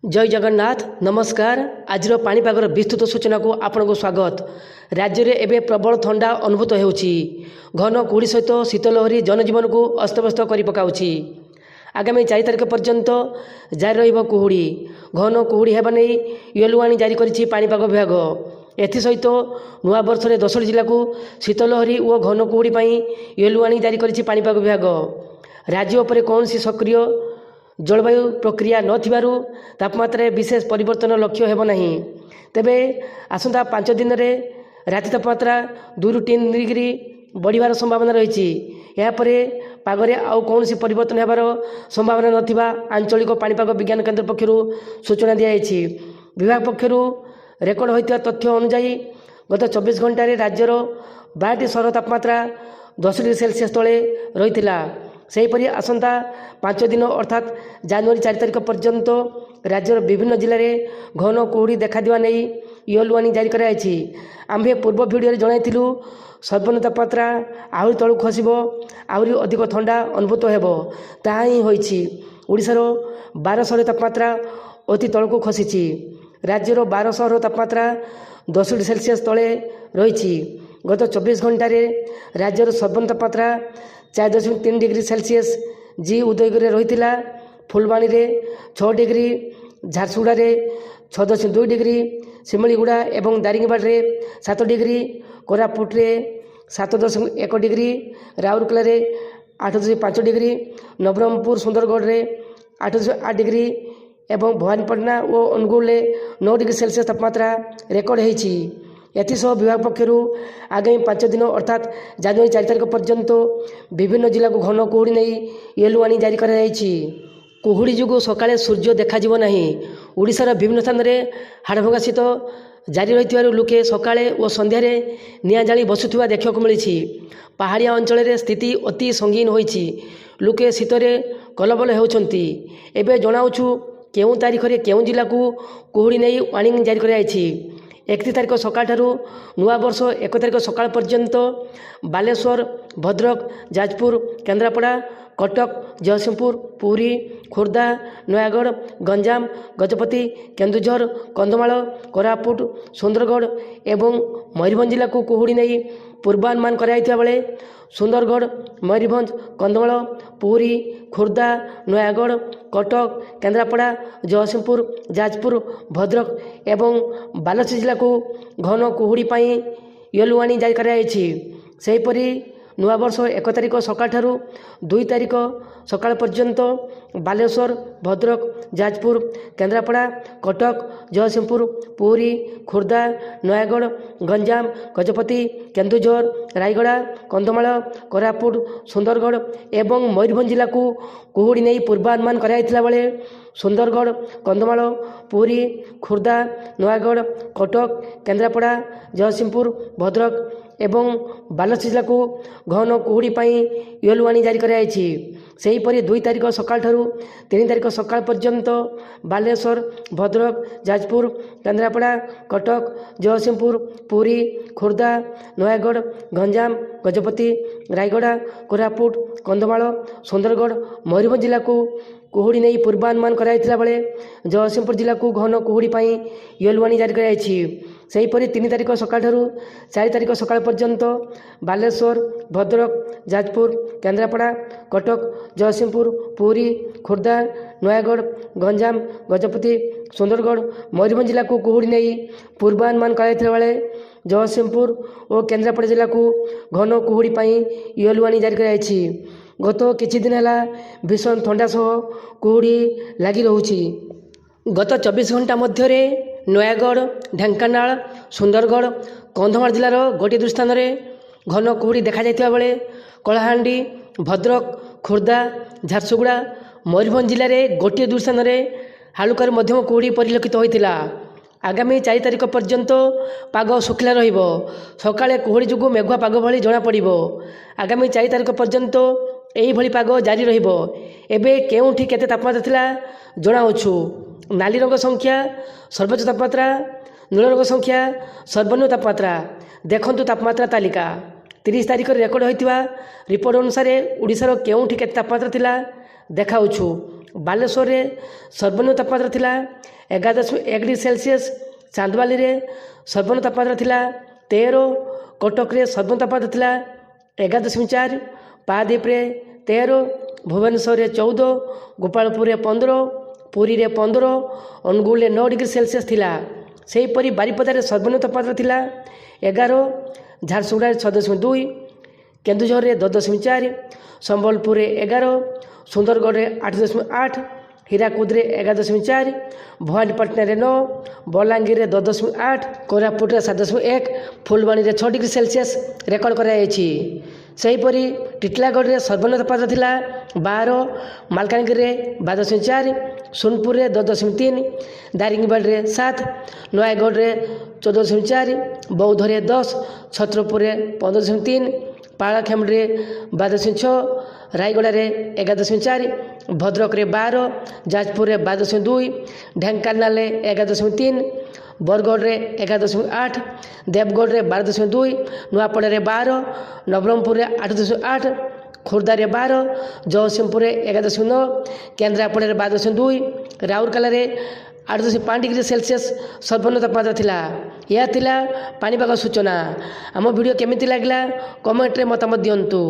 जय जगन्नाथ नमस्कार। आज पाणीपागर विस्तृत सूचना को आपन को स्वागत। राज्य में एवं प्रबल ठंडा अनुभूत होउछि। घन कुहुड़ी सहित शीतलहरी जनजीवन को अस्तव्यस्त कर पकाउछि। आगामी 4 तारिख पर्यंत जारी रहिब कुहुड़ी। घन कुहुड़ी हेबा नै येलो वार्निंग जारी करिछि पाणीपाग विभाग। एसहित नुआ वर्ष में 10 जिला को शीतलहरी और घन कुहुड़ी येलो वार्निंग जारी करिछि पाणीपाग विभाग। राज्य उपर कौन सक्रिय जलवायु प्रक्रिया नथिबारु तापमात्रा विशेष परिवर्तन लक्ष्य हेब नहीं। तेबे आसंता 5 दिन रे राति तापमात्रा 2 ରୁ 3 डिग्री बढ़िबार संभावना रही। यापर पागरे आउ कौन परिवर्तन हेबार संभावना नथिबा आंचलिक पाणीपाग विज्ञान केन्द्र पक्षर सूचना दिया। विभाग पक्षर रेकर्ड होता तथ्य अनुसार गत 24 घंटे राज्यर 12टी सहर तापमात्रा 10 डिग्री सेल्सियस तले रही। सेहीपरि आसंता 5 दिन अर्थात जनवरी 4 तारिख पर्यंत राज्यर विभिन्न जिले में घन कुहुड़ी देखा नहीं येलो वार्निंग जारी कराई। आम्भे पूर्व भिडियो जनाइलु सर्वनिम्न तापमात्रा आहरी तलू खसब, आहरी अधिक ठंडा अनुभूत हेब। ताहा ही होइछि। ओडिशार 12 सहर तापमात्रा अति तलू खसी। राज्यर 12 सहर तापमात्रा 10 डिग्री सेल्सियस तले रही। गत 24 घंटे राज्यर सर्वनिम्न तापमात्रा 4.3 डिग्री सेल्सियस जी उदयगिरी रही। फुलबाणी रे 6 डिग्री, झारसुगुड़ा रे 6.2 डिग्री, सिमलीगुड़ा एवं दारिंगबाड़ रे 7 डिग्री, कोरापुट रे 7.1 डिग्री, राउरकेला रे 8.5 डिग्री, नवरंगपुर सुंदरगढ़ रे 8.8 डिग्री एवं भवानीपटना और अनुगुल रे 9 डिग्री सेल्सियस तापमात्रा रेकर्ड होइछि। एसह विभाग पक्षर आगामी 5 दिन अर्थात जनवरी 4 तारिख पर्यंत विभिन्न जिला को घन कुहुड़ी नहीं येलो वार्निंग जारी कराଯାଇଛି। कुहुड़ी जो सकाळे सूर्य देखाଯିब नाही। ओडिशार विभिन्न स्थान में हाड़भंगा शीत जारी रही लोके सकाळे और संध्यारे निआं जाली बसुवा देखा मिली। पहाड़िया अंचल में स्थिति अति संगीन होइछि। लोके शीतरे कलबल होउछंती। एबे जणाउछु केउं तारीख रे केउं जिला को कुहुड़ी नहीं वार्निंग जारी कराଯାଇଛି। 31 तारिख सकाळ ठारू नुआ वर्ष 1 तारिख सकाळ पर्यंत बालेश्वर, भद्रक, जाजपुर, केन्द्रापड़ा, कटक, जगतसिंहपुर, पुरी, खोर्धा, नयागढ़, गंजाम, गजपति, केन्दुझर, कंधमाल, कोरापुट, सुंदरगढ़ एवं मयूरभंज जिला को कुहुड़ी नहीं पूर्वानुमान कराइथिबा बेले सुंदरगढ़, मयूरभंज, कंधमाल, पुरी, खोर्धा, नयागढ़, कटक, केन्द्रापड़ा, जगतसिंहपुर, जाजपुर, भद्रक एवं बालेश्वर जिला को घन कुहुड़ी येलो वार्निंग जारी कराଯାଇଛି। सेहीपरि नुआ वर्ष 1 तारिख सकाळ ठारू 2 तारिख सकाळ पर्यंत बालेश्वर, भद्रक, जाजपुर, केन्द्रापड़ा, कटक, जगतसिंहपुर, पुरी, खोर्धा, नयागढ़, गंजाम, गजपति, केन्दुझर, रायगड़ा, कंधमाल, कोरापुट, सुंदरगढ़ एवं मयूरभंज जिला को कुहुड़ी नहीं पूर्वानुमान कराइथिला बेले सुंदरगढ़, कंधमाल, पुरी, खोर्धा, नयागढ़, कटक, केन्द्रापड़ा, जगतसिंहपुर, भद्रक एवं बालेश्वर जिला को घन कुहुड़ी येलो वार्निंग जारी कराଯାଇଛି। सेहीपरि 2 तारिख सकाळ ठारू 3 तारिख सकाळ पर्यंत बालेश्वर, भद्रक, जाजपुर, केन्द्रापड़ा, कटक, जगतसिंहपुर, पुरी, खोर्धा, नयागढ़, गंजाम, गजपति, रायगड़ा, कोरापुट, कंधमाल, सुंदरगढ़, मयूरभंज जिला को कुहुड़ी नहीं पूर्वानुमान कराइथिला बेले जगतसिंहपुर जिला को घन कुहुड़ी येलो वार्निंग जारी कराଯାଇଛି। सेहीपरि 3 तारिख सकाळ ठारू 4 तारिख सकाळ पर्यंत बालेश्वर, भद्रक, जाजपुर, केन्द्रापड़ा, कटक, जगतसिंहपुर, पुरी, खोर्धा, नयागढ़, गंजाम, गजपति, सुंदरगढ़, मयूरभंज जिला को कुहुड़ी नहीं पूर्वानुमान कराइथिला बेले जगतसिंहपुर और केन्द्रापड़ा जिला को घन कुहुड़ी येलो वार्निंग जारी कराଯାଇଛି। गत किछि दिन है भीषण ठंडा सह कुहुड़ी लगी रहुछि। गत 24 घंटा मध्य नयागढ़, ढेंकानाल, सुंदरगढ़, कंधमाल जिलार गोटे 2 स्थान में घन कुहुड़ी देखा जाइथिबा बेले कलाहांडी, भद्रक, खोर्धा, झारसुगुड़ा, मयूरभंज जिले में गोटे 2 स्थान में हालुकार मध्यम कुहुड़ी परिलक्षित होइथिला। आगामी 4 तारिख पर्यंत पाग शुखिला रहिब। सकाळे कुहुड़ी जोगु मेघुआ पाग भली जना पड़िबो। आगामी 4 तारिख पर्यंत एही भली पाग जारी रहिब। एबे केउठी केते तापमात्रा थिला जणाउछु। नाली रंग संख्या सर्वोच्च तापमात्रा, नील रंग संख्या सर्वनिम्न तापमात्रा। देखंतु तापमात्रा तालिका 30 तारिख रेकर्ड होइतिबा रिपोर्ट अनुसार ओडिशार केउठी केते तापमात्रा थिला देखाउछु। बालेश्वर में सर्वनिम्न तापमात्रा थिला 11.1 ସେଲସିୟସ୍। ଚାନ୍ଦବାଲିରେ ସର୍ବନିମ୍ନ ତାପମାତ୍ରା ଥିଲା 13। କଟକରେ ସର୍ବନିମ୍ନ ତାପମାତ୍ରା ଥିଲା 11.4। ପାରାଦୀପରେ 13। ଭୁବନେଶ୍ୱରରେ 14। ଗୋପାଳପୁରରେ 15। ପୁରୀରେ 15। ଅନୁଗୁଳରେ 9 ଡିଗ୍ରୀ ସେଲସିୟସ୍ ଥିଲା। ସେହିପରି ବାରିପଦାରେ ସର୍ବନିମ୍ନ ତାପମାତ୍ରା ଥିଲା 11। ଝାରସୁଗୁଡ଼ାରେ 6.2। କେନ୍ଦୁଝରରେ 10.4। ସମ୍ବଲପୁରରେ 11। ସୁନ୍ଦରଗଡ଼ରେ 8.8। ହୀରାକୁଦରେ 11.4। ଭବାନୀପାଟଣାରେ 9। ବଲାଙ୍ଗୀରରେ 10.8। କୋରାପୁଟରେ 7.1। ଫୁଲବାଣୀରେ 6 ଡିଗ୍ରୀ ସେଲସିୟସ୍ ରେକର୍ଡ଼ କରାଯାଇଛି। ସେହିପରି ଟିଟିଲାଗଡ଼ରେ ସର୍ବନିମ୍ନ ତାପମାତ୍ରା ଥିଲା 12। ମାଲକାନଗିରିରେ 12.4। ସୋନପୁରରେ 10.3। ଦାରିଙ୍ଗବାଡ଼ିରେ 7। ନୟାଗଡ଼ରେ 14.4। ବୌଦ୍ଧରେ 10। ଛତ୍ରପୁରରେ 15.3। ପାଳାଖେମୁଣ୍ଡିରେ 12.6। ରାୟଗଡ଼ାରେ 11.4। ଭଦ୍ରକରେ 12। ଯାଜପୁରରେ 12.2। ଢେଙ୍କାନାଳରେ 11.3। ବରଗଡ଼ରେ 11.8। ଦେବଗଡ଼ରେ 12.2। ନୂଆପଡ଼ାରେ 12। ନବରଙ୍ଗପୁରରେ 8.8। ଖୋର୍ଦ୍ଧାରେ 12। ଜଗତସିଂହପୁରରେ 11.9। କେନ୍ଦ୍ରାପଡ଼ାରେ 12.2। ରାଉରକେଲାରେ 8.5 ଡିଗ୍ରୀ ସେଲସିୟସ୍ ସର୍ବନିମ୍ନ ତାପମାତ୍ରା ଥିଲା। ଏହା ଥିଲା ପାଣିପାଗ ସୂଚନା। ଆମ ଭିଡ଼ିଓ କେମିତି ଲାଗିଲା କମେଣ୍ଟରେ ମତାମତ ଦିଅନ୍ତୁ।